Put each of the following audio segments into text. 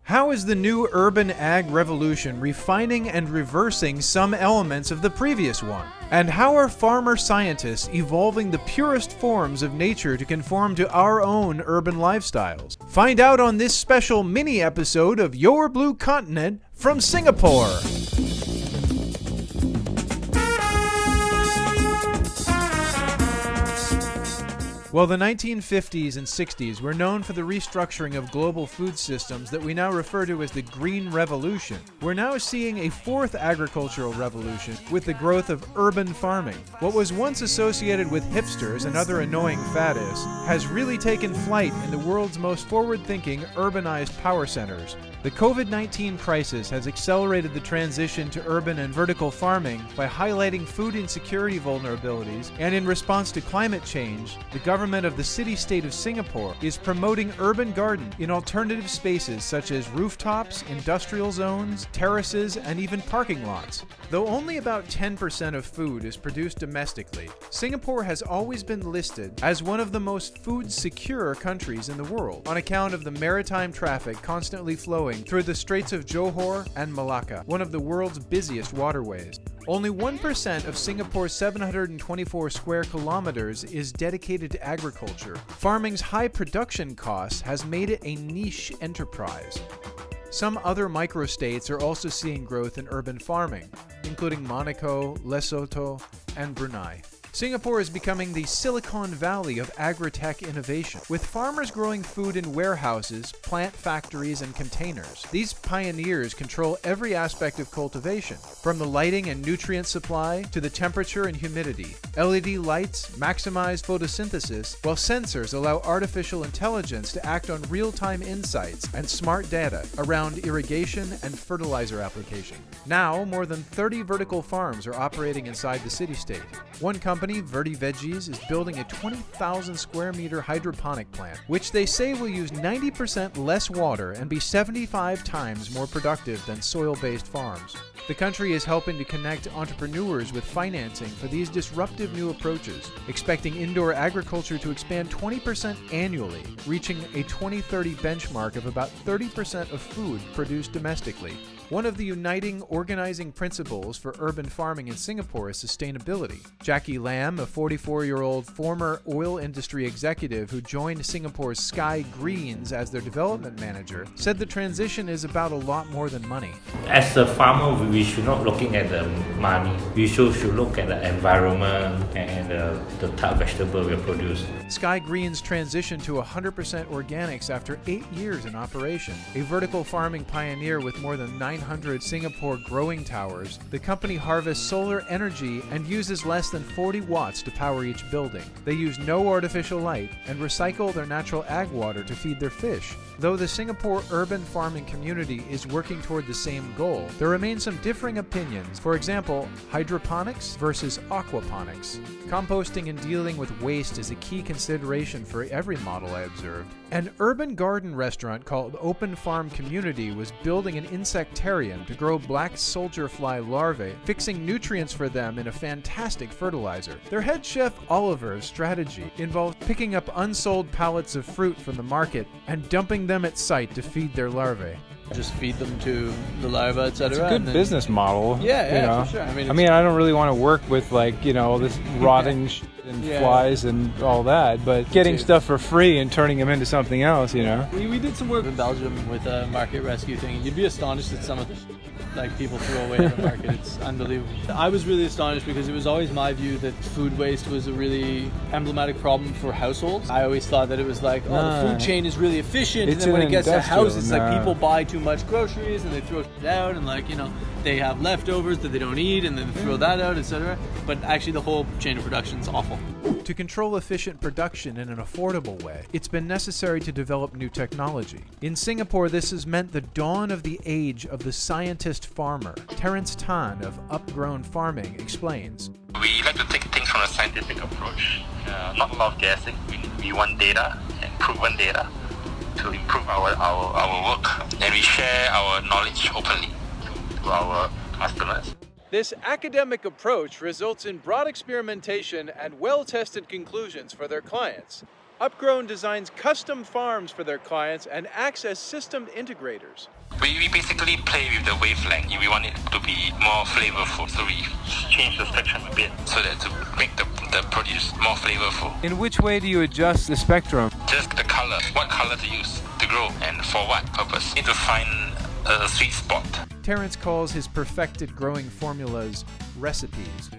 How is the new urban ag revolution refining and reversing some elements of the previous one? And how are farmer scientists evolving the purest forms of nature to conform to our own urban lifestyles? Find out on this special mini episode of Your Blue Continent from Singapore. Well, the 1950s and 60s were known for the restructuring of global food systems that we now refer to as the Green Revolution. We're now seeing a fourth agricultural revolution with the growth of urban farming. What was once associated with hipsters and other annoying faddists has really taken flight in the world's most forward-thinking urbanized power centers. The COVID-19 crisis has accelerated the transition to urban and vertical farming by highlighting food insecurity vulnerabilities, and in response to climate change, the government of the city-state of Singapore is promoting urban garden in alternative spaces such as rooftops, industrial zones, terraces, and even parking lots. Though only about 10% of food is produced domestically, Singapore has always been listed as one of the most food-secure countries in the world on account of the maritime traffic constantly flowing through the Straits of Johor and Malacca, one of the world's busiest waterways. Only 1% of Singapore's 724 square kilometers is dedicated to agriculture. Farming's high production costs has made it a niche enterprise. Some other microstates are also seeing growth in urban farming, including Monaco, Lesotho, and Brunei. Singapore is becoming the Silicon Valley of agri-tech innovation, with farmers growing food in warehouses, plant factories, and containers. These pioneers control every aspect of cultivation, from the lighting and nutrient supply to the temperature and humidity. LED lights maximize photosynthesis, while sensors allow artificial intelligence to act on real-time insights and smart data around irrigation and fertilizer application. Now, more than 30 vertical farms are operating inside the city-state. One company, Verdi Veggies, is building a 20,000 square meter hydroponic plant, which they say will use 90% less water and be 75 times more productive than soil-based farms. The country is helping to connect entrepreneurs with financing for these disruptive new approaches, expecting indoor agriculture to expand 20% annually, reaching a 2030 benchmark of about 30% of food produced domestically. One of the uniting organizing principles for urban farming in Singapore is sustainability. Jackie Lam, a 44-year-old former oil industry executive who joined Singapore's Sky Greens as their development manager, said the transition is about a lot more than money. As a farmer, we should not looking at the money. We should look at the environment and the type of vegetable we produce. Sky Greens transitioned to 100% organics after 8 years in operation. A vertical farming pioneer with more than 900 Singapore growing towers, the company harvests solar energy and uses less than 40 watts to power each building. They use no artificial light and recycle their natural ag water to feed their fish. Though the Singapore urban farming community is working toward the same goal, there remain some differing opinions. For example, hydroponics versus aquaponics. Composting and dealing with waste is a key consideration for every model I observed. An urban garden restaurant called Open Farm Community was building an insectarium to grow black soldier fly larvae, fixing nutrients for them in a fantastic fertilizer. Their head chef Oliver's strategy involved picking up unsold pallets of fruit from the market and dumping them at site to feed their larvae. Just feed them to the larvae, etc. It's a good business model. Yeah, for sure. I mean, I don't really want to work with this rotting and flies and all that, but getting stuff for free and turning them into something else, We did some work in Belgium with a market rescue thing. You'd be astonished at some of the people throw away in the market. It's unbelievable. I was really astonished because it was always my view that food waste was a really emblematic problem for households. I always thought that it was like, the food chain is really efficient, and then when it gets to houses, it's like people buy too much groceries and they throw it out, and they have leftovers that they don't eat and then throw that out, etc. But actually the whole chain of production is awful. To control efficient production in an affordable way, it's been necessary to develop new technology. In Singapore, this has meant the dawn of the age of the scientist farmer. Terence Tan of Upgrown Farming explains. We like to take things from a scientific approach. Not a lot of guessing. We want data and proven data to improve our work. And we share our knowledge openly to our customers. This academic approach results in broad experimentation and well-tested conclusions for their clients. Upgrown designs custom farms for their clients and acts as system integrators. We basically play with the wavelength. We want it to be more flavorful, so we change the spectrum a bit so that to make the produce more flavorful. In which way do you adjust the spectrum? Just the color, what color to use to grow and for what purpose. Need to find a sweet spot. Terrence calls his perfected growing formulas recipes.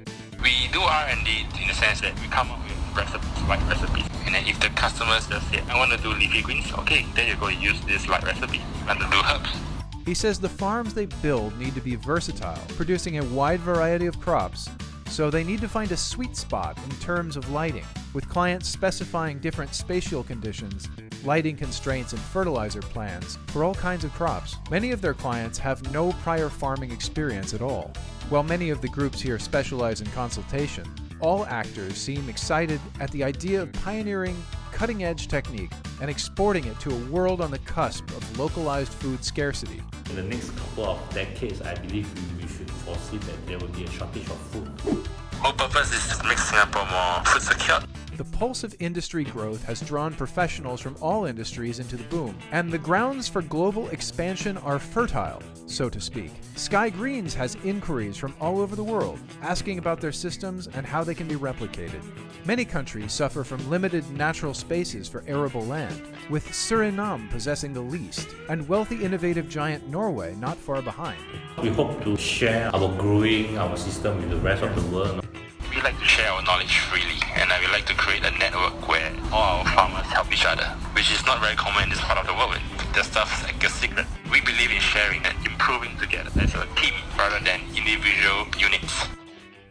We do R&D in the sense that we come up with recipes. And then if the customers just say, I want to do leafy greens, okay, then you're going to use this recipe. And to do herbs. He says the farms they build need to be versatile, producing a wide variety of crops, so they need to find a sweet spot in terms of lighting, with clients specifying different spatial conditions, lighting constraints, and fertilizer plans for all kinds of crops. Many of their clients have no prior farming experience at all. While many of the groups here specialize in consultation, all actors seem excited at the idea of pioneering cutting-edge technique and exporting it to a world on the cusp of localized food scarcity. In the next couple of decades, I believe we should foresee that there will be a shortage of food. Our purpose is to make Singapore more food secure. The pulse of industry growth has drawn professionals from all industries into the boom, and the grounds for global expansion are fertile, so to speak. Sky Greens has inquiries from all over the world, asking about their systems and how they can be replicated. Many countries suffer from limited natural spaces for arable land, with Suriname possessing the least, and wealthy innovative giant Norway not far behind. We hope to share our system with the rest of the world. We like to share our knowledge freely, and we like to create a network where all our farmers help each other, which is not very common in this part of the world. The stuff's like a secret. We believe in sharing and improving together as a team rather than individual units.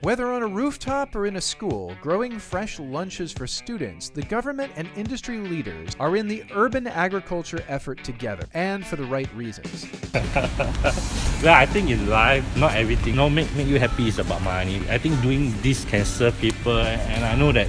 Whether on a rooftop or in a school, growing fresh lunches for students, the government and industry leaders are in the urban agriculture effort together, and for the right reasons. Well, I think in life, not everything make you happy is about money. I think doing this can serve people, and I know that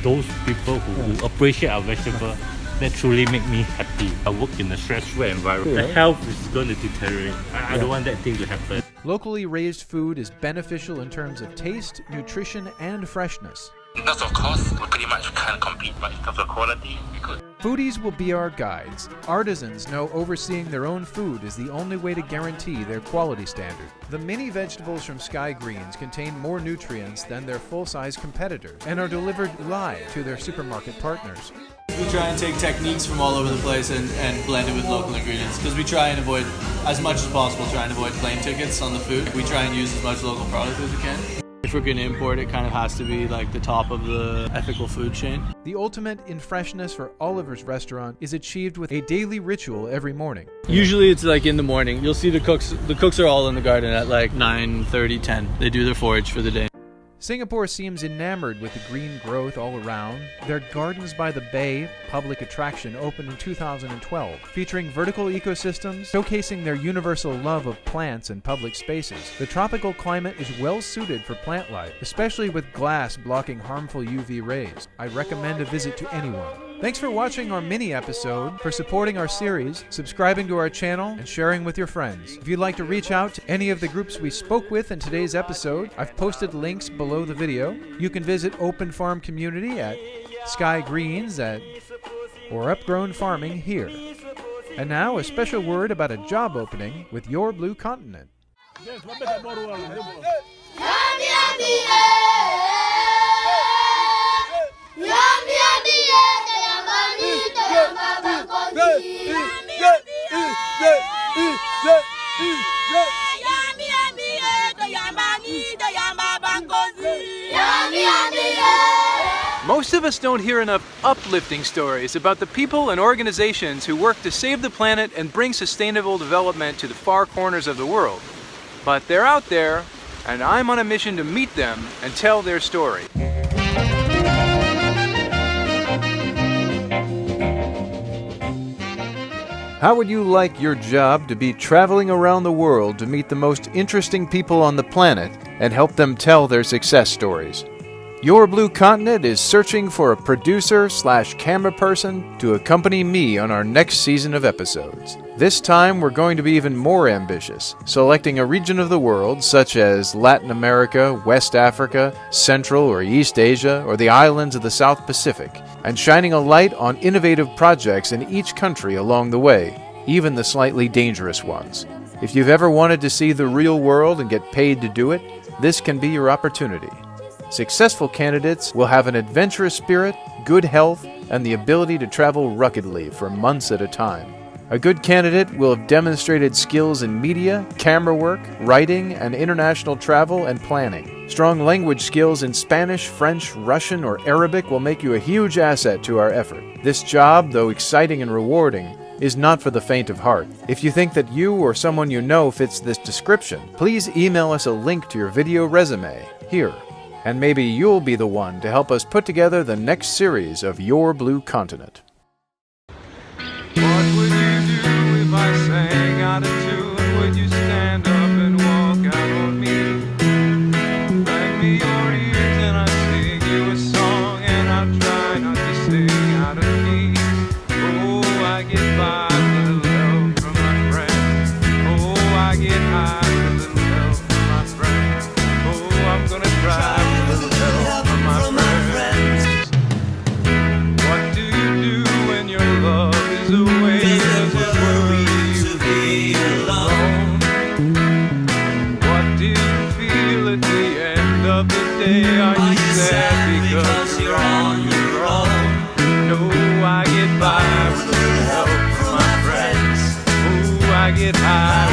those people who appreciate our vegetable, that truly make me happy. I work in a stressful environment. The health is going to deteriorate. I don't want that thing to happen. Locally raised food is beneficial in terms of taste, nutrition, and freshness. In terms of cost, we pretty much can't compete, but in terms of quality, we could. Foodies will be our guides. Artisans know overseeing their own food is the only way to guarantee their quality standard. The mini vegetables from Sky Greens contain more nutrients than their full-size competitors and are delivered live to their supermarket partners. We try and take techniques from all over the place and blend it with local ingredients, because we try and avoid, as much as possible, try and avoid plane tickets on the food. We try and use as much local product as we can. If we're going to import, it kind of has to be like the top of the ethical food chain. The ultimate in freshness for Oliver's restaurant is achieved with a daily ritual every morning. Usually it's like in the morning. You'll see the cooks are all in the garden at like 9:30, 10. They do their forage for the day. Singapore seems enamored with the green growth all around. Their Gardens by the Bay public attraction opened in 2012, featuring vertical ecosystems, showcasing their universal love of plants and public spaces. The tropical climate is well suited for plant life, especially with glass blocking harmful UV rays. I recommend a visit to anyone. Thanks for watching our mini episode, for supporting our series, subscribing to our channel, and sharing with your friends. If you'd like to reach out to any of the groups we spoke with in today's episode, I've posted links below the video. You can visit Open Farm Community at Sky Greens or Upgrown Farming here. And now a special word about a job opening with Your Blue Continent. Most of us don't hear enough uplifting stories about the people and organizations who work to save the planet and bring sustainable development to the far corners of the world. But they're out there, and I'm on a mission to meet them and tell their story. How would you like your job to be traveling around the world to meet the most interesting people on the planet and help them tell their success stories? Your Blue Continent is searching for a producer/camera person to accompany me on our next season of episodes. This time we're going to be even more ambitious, selecting a region of the world such as Latin America, West Africa, Central or East Asia, or the islands of the South Pacific, and shining a light on innovative projects in each country along the way, even the slightly dangerous ones. If you've ever wanted to see the real world and get paid to do it, this can be your opportunity. Successful candidates will have an adventurous spirit, good health, and the ability to travel ruggedly for months at a time. A good candidate will have demonstrated skills in media, camera work, writing, and international travel and planning. Strong language skills in Spanish, French, Russian, or Arabic will make you a huge asset to our effort. This job, though exciting and rewarding, is not for the faint of heart. If you think that you or someone you know fits this description, please email us a link to your video resume here. And maybe you'll be the one to help us put together the next series of Your Blue Continent. What would you do if I sang out of tune? Would you stand up and walk out on me? Lend me your ears and I'll sing you a song, and I'll try not to sing out of key. Oh, I get by with a little love from my friends. Oh, I get high with a little love from my friends. Oh, I'm gonna try with a little help from my friends. What do you do when your love is away? Does it worry you to be alone? What do you feel at the end of the day? Are you sad because you're on your own? No, I get by with a little help from my friends. Oh, I get high